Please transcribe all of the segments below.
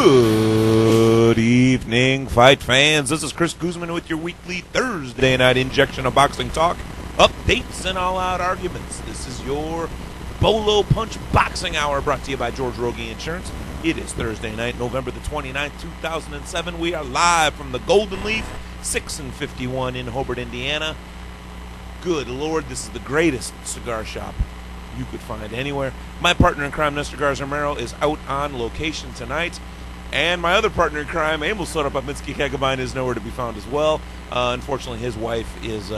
Good evening, fight fans. This is Chris Guzman with your weekly Thursday night injection of boxing talk, updates, and all-out arguments. This is your Bolo Punch Boxing Hour brought to you by George Rogie Insurance. It is Thursday night, November the 29th, 2007. We are live from the Golden Leaf, 6 and 51 in Hobart, Indiana. Good Lord, this is the greatest cigar shop you could find anywhere. My partner in crime, Nestor Garza-Romero, is out on location tonight. And my other partner in crime, Emil Soda-Papinski Kegabine, is nowhere to be found as well. Unfortunately, his wife is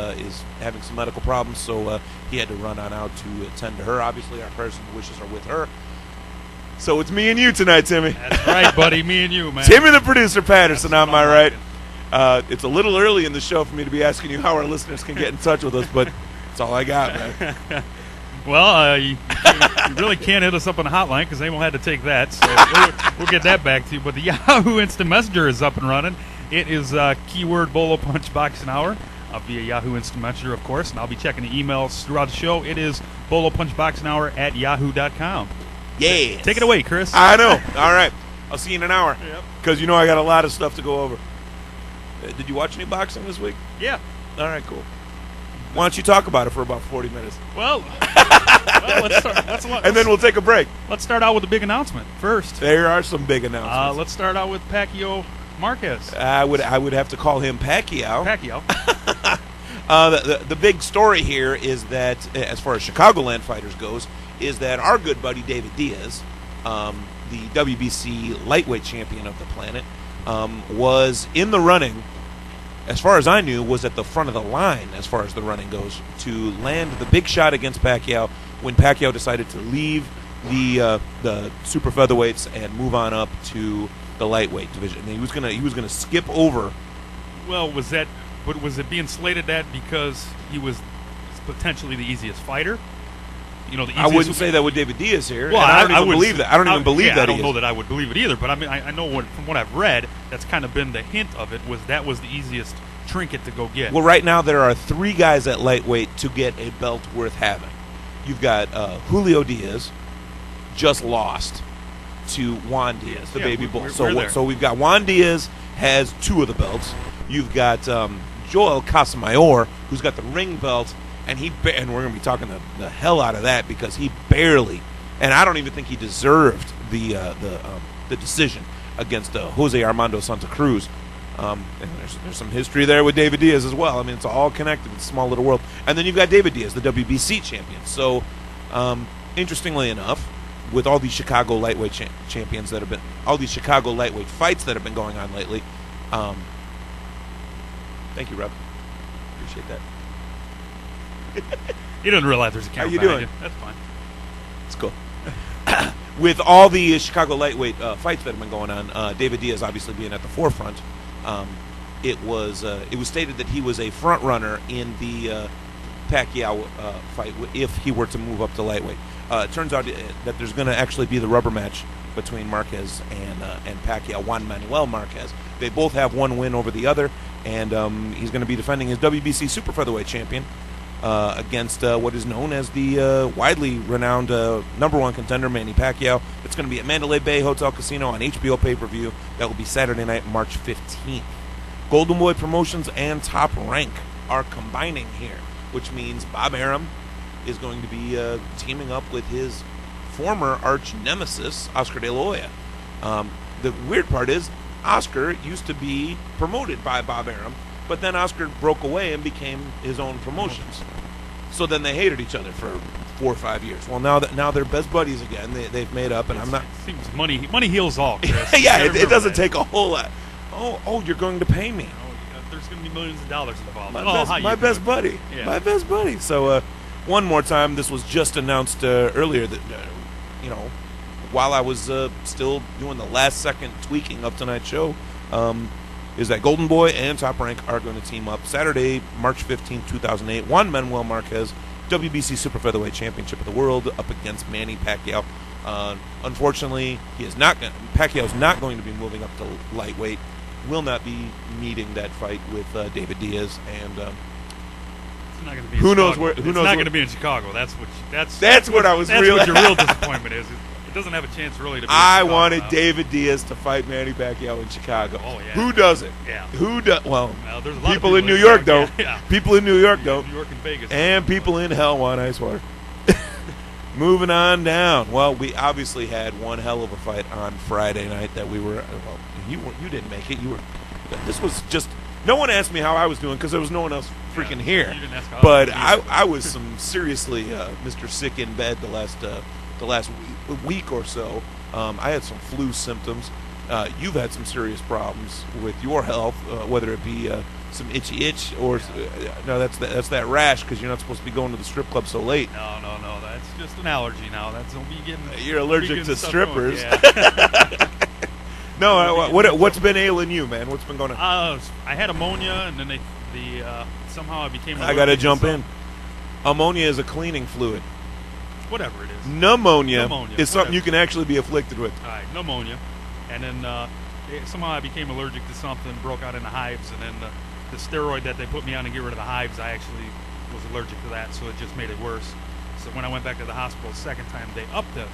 having some medical problems, so he had to run on out to attend to her. Obviously, our prayers and wishes are with her. So it's me and you tonight, Timmy. That's right, buddy. Me and you, man. Timmy the producer, Patterson, on my right. It's a little early in the show for me to be asking you how our listeners can get in touch with us, but that's all I got, man. Well, you really can't hit us up on the hotline because they won't have to take that. So we'll get that back to you. But the Yahoo Instant Messenger is up and running. It is keyword Bolo Punch Boxing Hour via Yahoo Instant Messenger, of course. And I'll be checking the emails throughout the show. It is Bolo Punch Boxing Hour at yahoo.com. Yes. Take it away, Chris. I know. All right. I'll see you in an hour. Because you know I got a lot of stuff to go over. Did you watch any boxing this week? Yeah. All right, cool. Why don't you talk about it for about 40 minutes? Well, let's start. And then we'll take a break. Let's start out with the big announcement first. There are some big announcements. Let's start out with Pacquiao Marquez. I would have to call him Pacquiao. Pacquiao. The big story here is that, as far as Chicagoland fighters goes, is that our good buddy David Diaz, the WBC lightweight champion of the planet, was in the running. As far as I knew, was at the front of the line as far as the running goes to land the big shot against Pacquiao when Pacquiao decided to leave the super featherweights and move on up to the lightweight division. And he was gonna skip over. Well, was it being slated that because he was potentially the easiest fighter? You know, the easiest. I wouldn't say that with David Diaz here. Well, I don't even believe that. I don't even believe that. I don't know that I would believe it either. But I mean, I know from what I've read, that's kind of been the hint of it. Was the easiest trinket to go get. Well, right now there are 3 guys at lightweight to get a belt worth having. You've got Julio Diaz, just lost to Juan Diaz, the baby bull. So we've got Juan Diaz has 2 of the belts. You've got Joel Casamayor, who's got the ring belt. And we're going to be talking the hell out of that because he barely, and I don't even think he deserved the decision against Jose Armando Santa Cruz. And there's some history there with David Diaz as well. I mean, it's all connected. It's a small little world. And then you've got David Diaz, the WBC champion. So, interestingly enough, with all these Chicago lightweight champions that have been, all these Chicago lightweight fights that have been going on lately. Thank you, Rob. Appreciate that. You didn't realize there's a camera. How you doing? That's fine. It's cool. With all the Chicago lightweight fights that have been going on, David Diaz obviously being at the forefront, it was stated that he was a front runner in the Pacquiao fight if he were to move up to lightweight. It turns out that there's going to actually be the rubber match between Marquez and Pacquiao, Juan Manuel Marquez. They both have one win over the other, and he's going to be defending his WBC super featherweight champion. Against what is known as the widely renowned #1 contender, Manny Pacquiao. It's going to be at Mandalay Bay Hotel Casino on HBO pay-per-view. That will be Saturday night, March 15th. Golden Boy Promotions and Top Rank are combining here, which means Bob Arum is going to be teaming up with his former arch nemesis, Oscar De La Hoya. The weird part is, Oscar used to be promoted by Bob Arum, but then Oscar broke away and became his own promotions. So then they hated each other for 4 or 5 years. Well, now they're best buddies again. They've made up, and I'm not. Seems money heals all, Chris. Yeah, it doesn't take a whole lot. Oh, you're going to pay me. There's going to be millions of dollars involved. My best buddy. Yeah. My best buddy. So one more time, this was just announced earlier that while I was still doing the last second tweaking of tonight's show. Is that Golden Boy and Top Rank are going to team up Saturday, March 15, 2008. Juan Manuel Marquez, WBC Super Featherweight Championship of the World, up against Manny Pacquiao. Unfortunately, Pacquiao's not going to be moving up to lightweight. Will not be meeting that fight with David Diaz, and it's not going to be. Who knows where? It's not going to be in Chicago. That's what I was. That's what your real disappointment is. It doesn't have a chance really to be. I wanted David Diaz to fight Manny Pacquiao in Chicago. Oh, yeah. Who doesn't? Yeah. Who does? Well, there's a lot people of in New York don't. Yeah. People in New York don't. New York and Vegas. And people in hell want ice water. Moving on down. Well, we obviously had one hell of a fight on Friday night that we were. Well, you didn't make it. You were. This was just. No one asked me how I was doing because there was no one else freaking here. You didn't ask how But I I was some seriously Mr. Sick in bed the last week or so. I had some flu symptoms. You've had some serious problems with your health, whether it be some itchy itch or no, that's that rash because you're not supposed to be going to the strip club so late. No, that's just an allergy now. That's don't be getting. You're allergic to strippers. Yeah. No, what's been ailing you, man? What's been going on? I had ammonia, and then somehow I became. I got to jump in. Ammonia is a cleaning fluid. Whatever it is. Pneumonia is something you can actually be afflicted with. All right, pneumonia, and then somehow I became allergic to something, broke out into hives, and then the steroid that they put me on to get rid of the hives, I actually was allergic to that, so it just made it worse. So when I went back to the hospital the second time, they upped the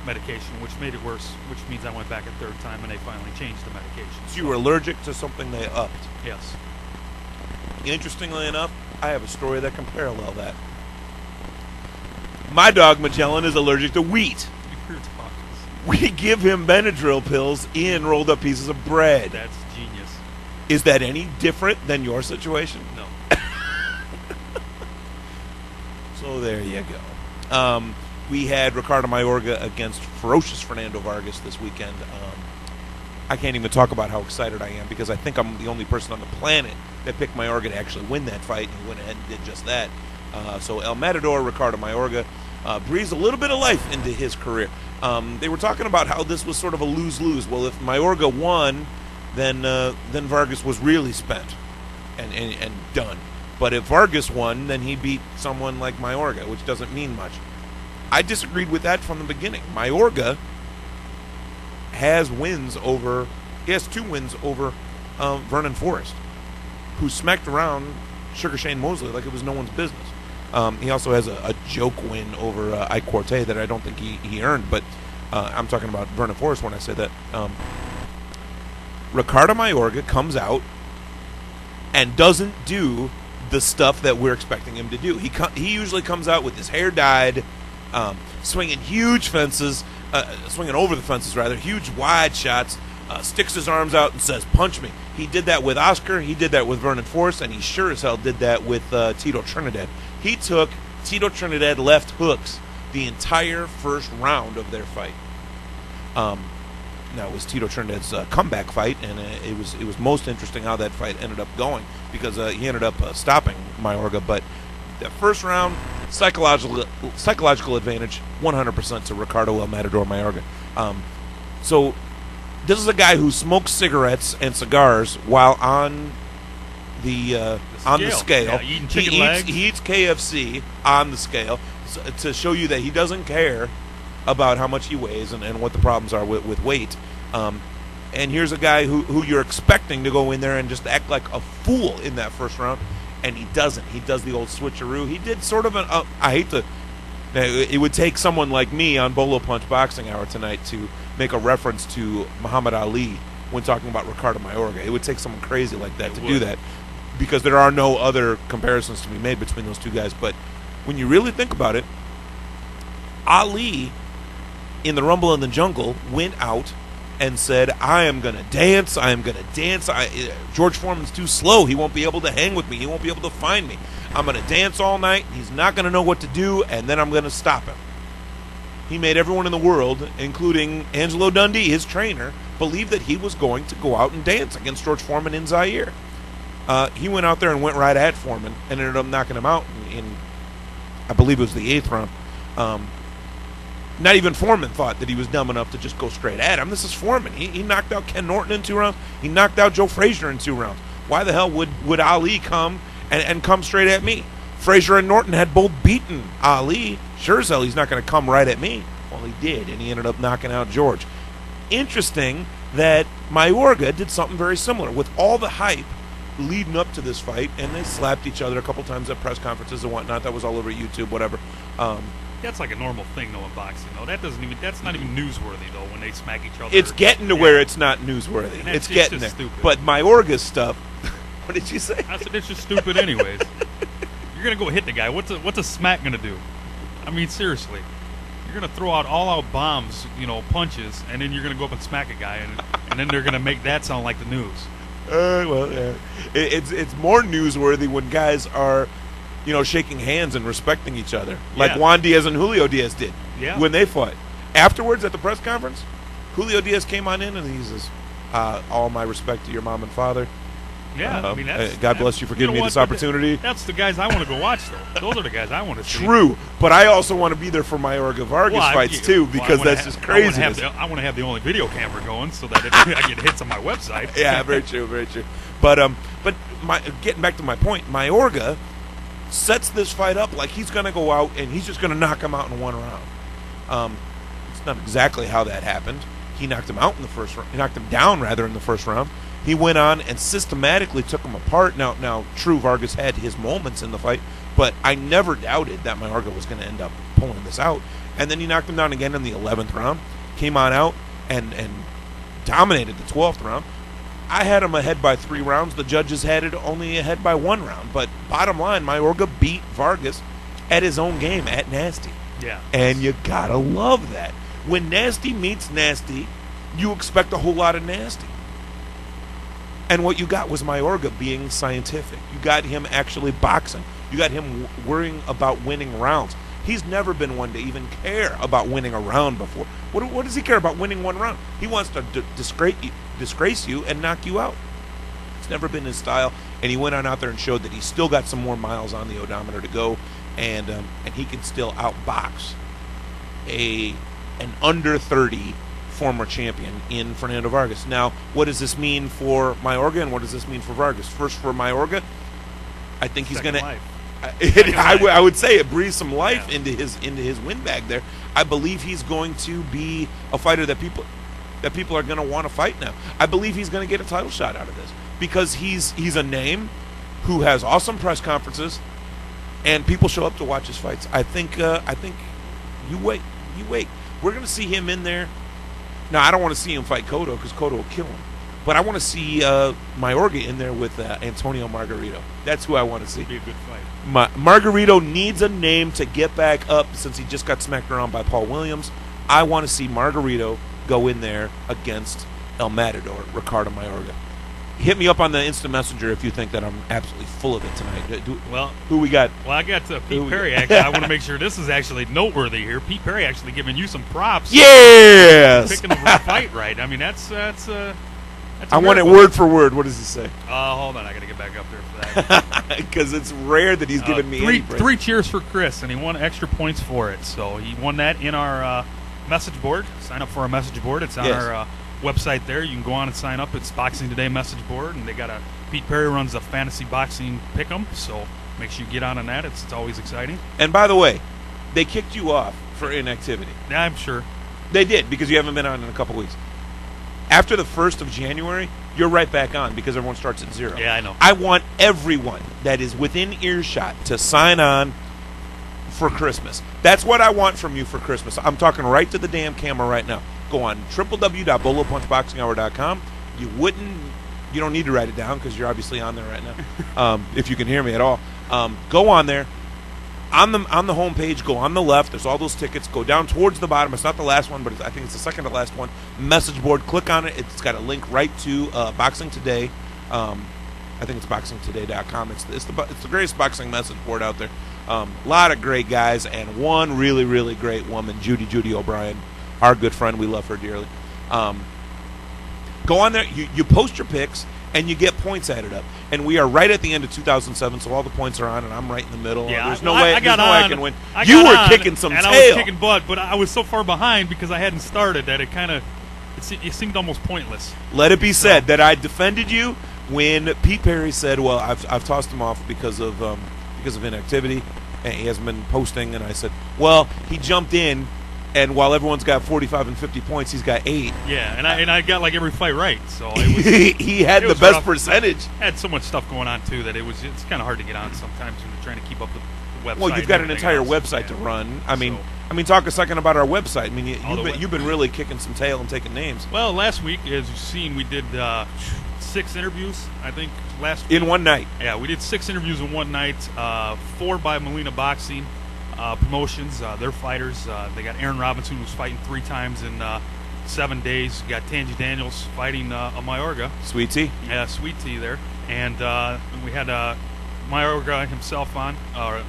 medication, which made it worse, which means I went back a third time, and they finally changed the medication. So you were allergic to something they upped? Yes. Interestingly enough, I have a story that can parallel that. My dog Magellan is allergic to wheat. We give him Benadryl pills in rolled up pieces of bread. That's genius. Is that any different than your situation? No. So there you go. We had Ricardo Mayorga against ferocious Fernando Vargas this weekend. I can't even talk about how excited I am because I think I'm the only person on the planet that picked Mayorga to actually win that fight, and he went ahead and did just that. So El Matador, Ricardo Mayorga, breathes a little bit of life into his career. They were talking about how this was sort of a lose-lose. Well, if Mayorga won, then Vargas was really spent and done. But if Vargas won, then he beat someone like Mayorga, which doesn't mean much. I disagreed with that from the beginning. Mayorga has two wins over Vernon Forrest, who smacked around Sugar Shane Mosley like it was no one's business. He also has a joke win over Ike Quarte that I don't think he earned, but I'm talking about Vernon Forrest when I say that. Ricardo Mayorga comes out and doesn't do the stuff that we're expecting him to do. He usually comes out with his hair dyed, swinging huge fences, swinging over the fences rather, huge wide shots, sticks his arms out and says, "Punch me." He did that with Oscar, he did that with Vernon Forrest, and he sure as hell did that with Tito Trinidad. He took Tito Trinidad left hooks the entire first round of their fight. Now it was Tito Trinidad's comeback fight, and it was most interesting how that fight ended up going because he ended up stopping Mayorga. But the first round, psychological advantage, 100% to Ricardo El Matador Mayorga. So this is a guy who smokes cigarettes and cigars while on the scale. Yeah, eating chicken legs. He eats KFC on the scale to show you that he doesn't care about how much he weighs and what the problems are with weight. And here's a guy who you're expecting to go in there and just act like a fool in that first round, and he doesn't. He does the old switcheroo. He did sort of it would take someone like me on Bolo Punch Boxing Hour tonight to make a reference to Muhammad Ali when talking about Ricardo Mayorga. It would take someone crazy like that to do that because there are no other comparisons to be made between those two guys. But when you really think about it, Ali in the Rumble in the Jungle went out and said, "I am going to dance. I am going to dance. George Foreman's too slow. He won't be able to hang with me. He won't be able to find me. I'm going to dance all night. He's not going to know what to do, and then I'm going to stop him." He made everyone in the world, including Angelo Dundee, his trainer, believe that he was going to go out and dance against George Foreman in Zaire. He went out there and went right at Foreman and ended up knocking him out in I believe it was the 8th round. Not even Foreman thought that he was dumb enough to just go straight at him. This is Foreman. He knocked out Ken Norton in 2 rounds. He knocked out Joe Frazier in 2 rounds. Why the hell would Ali come and come straight at me? Frazier and Norton had both beaten Ali. Sure as hell he's not going to come right at me. Well, he did, and he ended up knocking out George. Interesting that Mayorga did something very similar. With all the hype leading up to this fight, and they slapped each other a couple times at press conferences and whatnot. That was all over YouTube, whatever. That's like a normal thing, though, in boxing. Though that's not even newsworthy, though, when they smack each other. It's getting to where it's not newsworthy. And It's getting there. stupid. But Mayorga's stuff. What did you say? I said it's just stupid, anyways. You're gonna go hit the guy. What's a smack gonna do? I mean, seriously. You're gonna throw out all-out bombs, punches, and then you're gonna go up and smack a guy, and then they're gonna make that sound like the news. Well, yeah. It's more newsworthy when guys are, shaking hands and respecting each other, like Juan Diaz and Julio Diaz did when they fought. Afterwards, at the press conference, Julio Diaz came on in and he says, "All my respect to your mom and father. Yeah, I mean, God bless you for giving me this opportunity." That's the guys I want to go watch, though. Those are the guys I want to see. True, but I also want to be there for Mayorga Vargas fights too, because that's just crazy. I want to have the only video camera going so that I get hits on my website. Yeah, very true, very true. But getting back to my point, Mayorga sets this fight up like he's going to go out and he's just going to knock him out in one round. It's not exactly how that happened. He knocked him out in the first round. He knocked him down rather in the first round. He went on and systematically took him apart. Now, true, Vargas had his moments in the fight, but I never doubted that Mayorga was going to end up pulling this out. And then he knocked him down again in the 11th round, came on out and dominated the 12th round. I had him ahead by 3 rounds. The judges had it only ahead by 1 round. But bottom line, Mayorga beat Vargas at his own game, at Nasty. Yeah. And you got to love that. When Nasty meets Nasty, you expect a whole lot of Nasty. And what you got was Mayorga being scientific. You got him actually boxing. You got him worrying about winning rounds. He's never been one to even care about winning a round before. What does he care about winning 1 round? He wants to disgrace you and knock you out. It's never been his style. And he went on out there and showed that he's still got some more miles on the odometer to go, and he can still outbox an under 30 former champion in Fernando Vargas. Now, what does this mean for Mayorga, and what does this mean for Vargas? First, for Mayorga, I think he's going to. I would say it breathes some life into his win bag there. I believe he's going to be a fighter that people are going to want to fight now. I believe he's going to get a title shot out of this because he's a name who has awesome press conferences, and people show up to watch his fights. I think you wait. We're going to see him in there. Now, I don't want to see him fight Cotto because Cotto will kill him. But I want to see Mayorga in there with Antonio Margarito. That's who I want to see. It'd be a good fight. Margarito needs a name to get back up since he just got smacked around by Paul Williams. I want to see Margarito go in there against El Matador, Ricardo Mayorga. Hit me up on the Instant Messenger if you think that I'm absolutely full of it tonight. Who we got? Well, I got Pete Perry. Actually, I want to make sure this is actually noteworthy here. Pete Perry actually giving you some props. Yes! Picking the fight right. I mean, that's I want it word for word. What does he say? Hold on. I got to get back up there for that. Because it's rare that he's giving me three cheers for Chris, and he won extra points for it. So he won that in our message board. Sign up for our message board. It's on our website there. You can go on and sign up. It's Boxing Today message board, and they got Pete Perry runs a fantasy boxing pick'em, so make sure you get on that. It's always exciting. And by the way, they kicked you off for inactivity. Yeah, I'm sure. They did, because you haven't been on in a couple weeks. After the 1st of January, you're right back on because everyone starts at 0. Yeah, I know. I want everyone that is within earshot to sign on for Christmas. That's what I want from you for Christmas. I'm talking right to the damn camera right now. Go on www.bolopunchboxinghour.com. You don't need to write it down because you're obviously on there right now. If you can hear me at all, go on there. On the homepage, go on the left. There's all those tickets. Go down towards the bottom. It's not the last one, but I think it's the second to last one. Message board. Click on it. It's got a link right to Boxing Today. I think it's boxingtoday.com. It's the greatest boxing message board out there. A lot of great guys and one really, really great woman, Judy O'Brien, our good friend. We love her dearly. Go on there. You post your picks, and you get points added up. And we are right at the end of 2007, so all the points are on, and I'm right in the middle. Yeah, there's no way I can win. You were kicking some tail. I was kicking butt, but I was so far behind because I hadn't started that it seemed almost pointless. Let it be said that I defended you when Pete Perry said, well, I've tossed him off because of inactivity, and he hasn't been posting. And I said, well, he jumped in, and while everyone's got 45 and 50 points, he's got 8. Yeah, and I got like every fight right, so it was, he had the best percentage. I had so much stuff going on too that it's kind of hard to get on sometimes when you're trying to keep up with website. Well, you've got an and entire everything else. website to run. I mean, So- talk a second about our website. I mean, All you've been really kicking some tail and taking names Well, last week, as you've seen, we did 6 interviews, I think, last week. in one night. Yeah, we did 6 interviews in one night, 4 by Molina Boxing Promotions. They're fighters. They got Aaron Robinson, who's fighting 3 times in 7 days. You got Tangi Daniels fighting a Mayorga. Sweet tea. Yeah, Sweet Tea there. And we had Mayorga himself on, or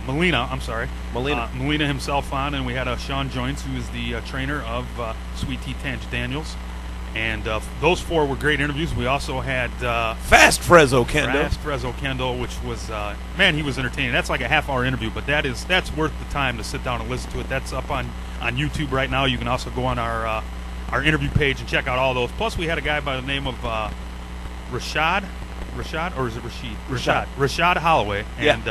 Molina, I'm sorry. Molina himself on, and we had Sean Joynes, who is the trainer of Sweet Tea Tangi Daniels. And those 4 were great interviews. We also had Fast Frezzo Kendall, which was man, he was entertaining. That's like a half-hour interview, but that's worth the time to sit down and listen to it. That's up on YouTube right now. You can also go on our interview page and check out all those. Plus, we had a guy by the name of Rashad, or is it Rashid? Rashad Holloway, and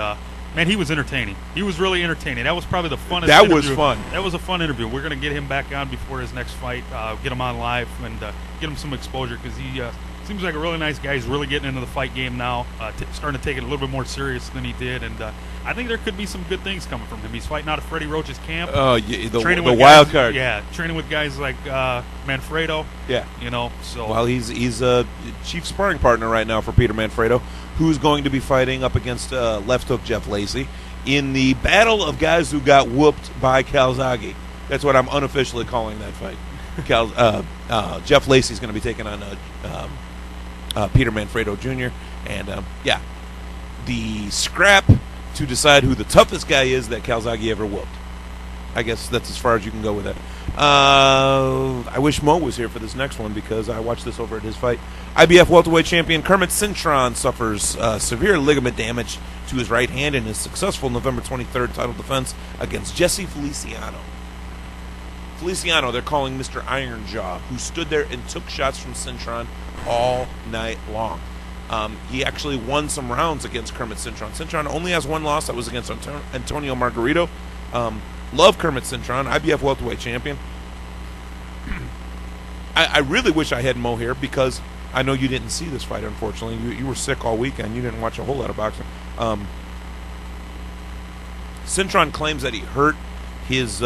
man, he was entertaining. He was really entertaining. That was probably the funnest. That interview. was fun. That was a fun interview. We're going to get him back on before his next fight. Get him on live and get him some exposure because he seems like a really nice guy. He's really getting into the fight game now, starting to take it a little bit more serious than he did. And I think there could be some good things coming from him. He's fighting out of Freddie Roach's camp. Oh, yeah, the with wild guys, card. Yeah, training with guys like Manfredo. Yeah. So. Well, he's a chief sparring partner right now for Peter Manfredo, who's going to be fighting up against left hook Jeff Lacey in the battle of guys who got whooped by Calzaghe. That's what I'm unofficially calling that fight. Jeff Lacey's going to be taking on Peter Manfredo Jr. And, the scrap to decide who the toughest guy is that Calzaghe ever whooped. I guess that's as far as you can go with that. I wish Mo was here for this next one because I watched this over at his fight. IBF welterweight champion Kermit Cintron suffers severe ligament damage to his right hand in his successful November 23rd title defense against Jesse Feliciano. Feliciano, they're calling Mr. Iron Jaw, who stood there and took shots from Cintron all night long. He actually won some rounds against Kermit Cintron. Cintron only has one loss. That was against Antonio Margarito. Love Kermit Cintron, IBF welterweight champion. I really wish I had Mo here because I know you didn't see this fight, unfortunately. You were sick all weekend. You didn't watch a whole lot of boxing. Cintron claims that he hurt his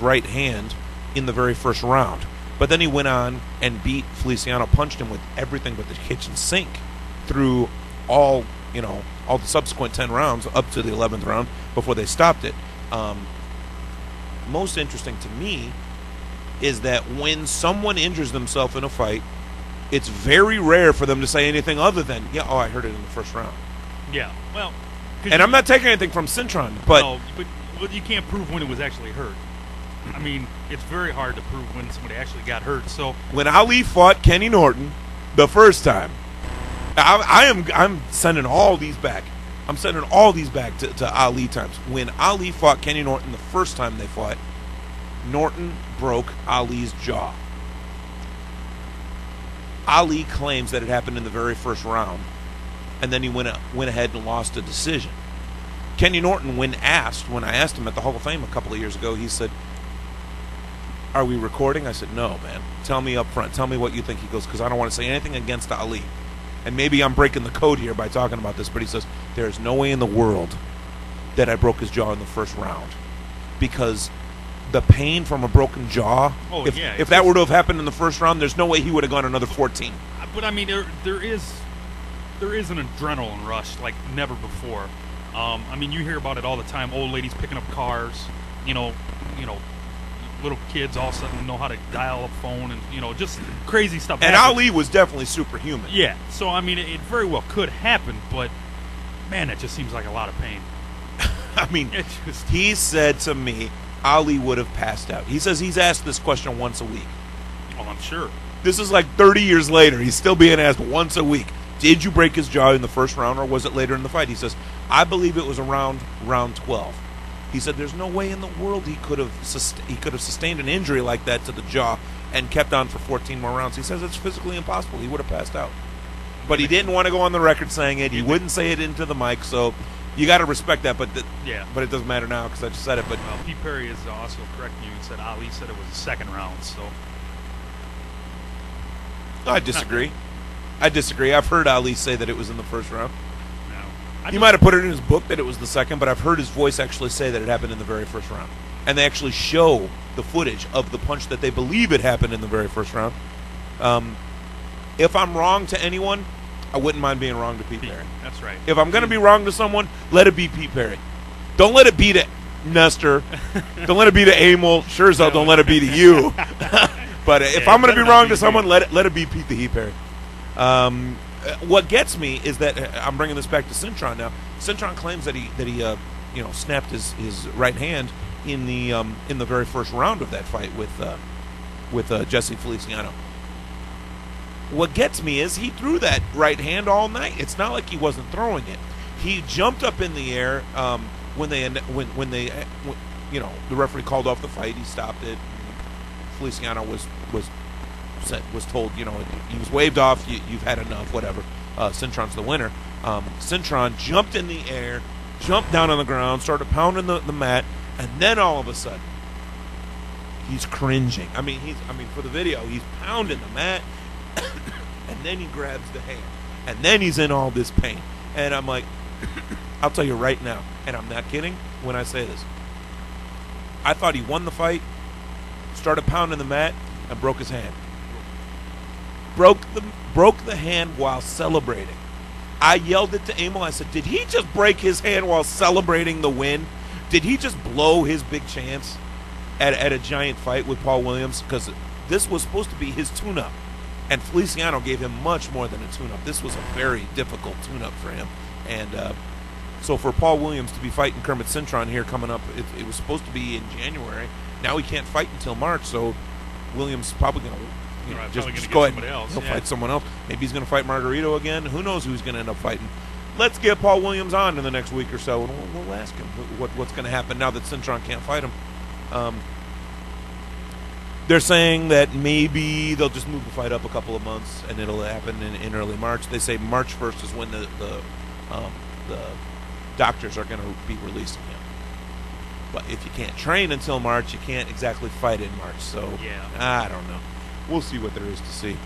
right hand in the very first round. But then he went on and beat Feliciano, punched him with everything but the kitchen sink through all the subsequent 10 rounds up to the 11th round before they stopped it. Most interesting to me is that when someone injures themselves in a fight, it's very rare for them to say anything other than, I heard it in the first round. Yeah, well... And I'm not taking anything from Cintron, but... No, but you can't prove when it was actually hurt. I mean, it's very hard to prove when somebody actually got hurt, so... When Ali fought Kenny Norton the first time, I'm sending all these back. I'm sending all these back to Ali times. When Ali fought Kenny Norton the first time they fought, Norton broke Ali's jaw. Ali claims that it happened in the very first round, and then he went ahead and lost a decision. Kenny Norton, when I asked him at the Hall of Fame a couple of years ago, he said, "Are we recording?" I said, "No, man. Tell me up front. Tell me what you think." He goes, "Because I don't want to say anything against Ali." And maybe I'm breaking the code here by talking about this, but he says, "There's no way in the world that I broke his jaw in the first round. Because the pain from a broken jaw, if that were to have happened in the first round, there's no way he would have gone another 14. But, I mean, there is an adrenaline rush like never before. I mean, you hear about it all the time. Old ladies picking up cars, little kids all of a sudden know how to dial a phone and, just crazy stuff. And happens. Ali was definitely superhuman. Yeah, so, I mean, it very well could happen, but, man, it just seems like a lot of pain. I mean, he said to me, Ali would have passed out. He says he's asked this question once a week. Well, I'm sure. This is like 30 years later. He's still being asked once a week. Did you break his jaw in the first round or was it later in the fight? He says, I believe it was around round 12. He said there's no way in the world he could have sustained an injury like that to the jaw and kept on for 14 more rounds. He says it's physically impossible. He would have passed out. But he didn't want to go on the record saying it. He wouldn't say it into the mic, so you got to respect that. But but it doesn't matter now because I just said it. But Pete Perry is also correcting you and said Ali said it was the second round. So I disagree. I've heard Ali say that it was in the first round. No. He might have put it in his book that it was the second, but I've heard his voice actually say that it happened in the very first round. And they actually show the footage of the punch that they believe it happened in the very first round. If I'm wrong to anyone, I wouldn't mind being wrong to Pete Perry. That's right. If I'm going to be wrong to someone, let it be Pete Perry. Don't let it be to Nestor. Don't let it be to Emil. Sure as hell don't let it be to you. But if I'm going to be wrong to someone, let it be Pete the Heat Perry. What gets me is that I'm bringing this back to Cintron now. Cintron claims that he snapped his right hand in the very first round of that fight with Jesse Feliciano. What gets me is he threw that right hand all night. It's not like he wasn't throwing it. He jumped up in the air when the referee called off the fight. He stopped it. Feliciano was told, he was waved off. You've had enough. Whatever. Cintron's the winner. Cintron jumped in the air, jumped down on the ground, started pounding the mat, and then all of a sudden he's cringing. For the video, he's pounding the mat. And then he grabs the hand, and then he's in all this pain. And I'm like, I'll tell you right now, and I'm not kidding when I say this, I thought he won the fight, started pounding the mat, and broke his hand. Broke the hand while celebrating. I yelled it to Emil. I said, did he just break his hand while celebrating the win? Did he just blow his big chance at a giant fight with Paul Williams? Because this was supposed to be his tune-up. And Feliciano gave him much more than a tune-up. This was a very difficult tune-up for him. And so for Paul Williams to be fighting Kermit Cintron here coming up, it was supposed to be in January. Now he can't fight until March, so Williams is probably going to just go ahead and he'll fight someone else. Maybe he's going to fight Margarito again. Who knows who he's going to end up fighting. Let's get Paul Williams on in the next week or so, and we'll ask him what's going to happen now that Cintron can't fight him. They're saying that maybe they'll just move the fight up a couple of months, and it'll happen in early March. They say March 1st is when the doctors are going to be releasing him. But if you can't train until March, you can't exactly fight in March. So I don't know. We'll see what there is to see.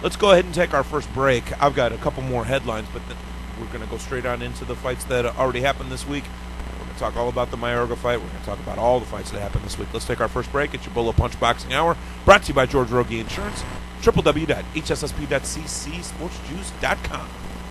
Let's go ahead and take our first break. I've got a couple more headlines, but we're going to go straight on into the fights that already happened this week. We're going to talk all about the Mayorga fight. We're going to talk about all the fights that happened this week. Let's take our first break. It's your Bolo Punch Boxing Hour, brought to you by George Rogie Insurance, www.hssp.ccsportsjuice.com.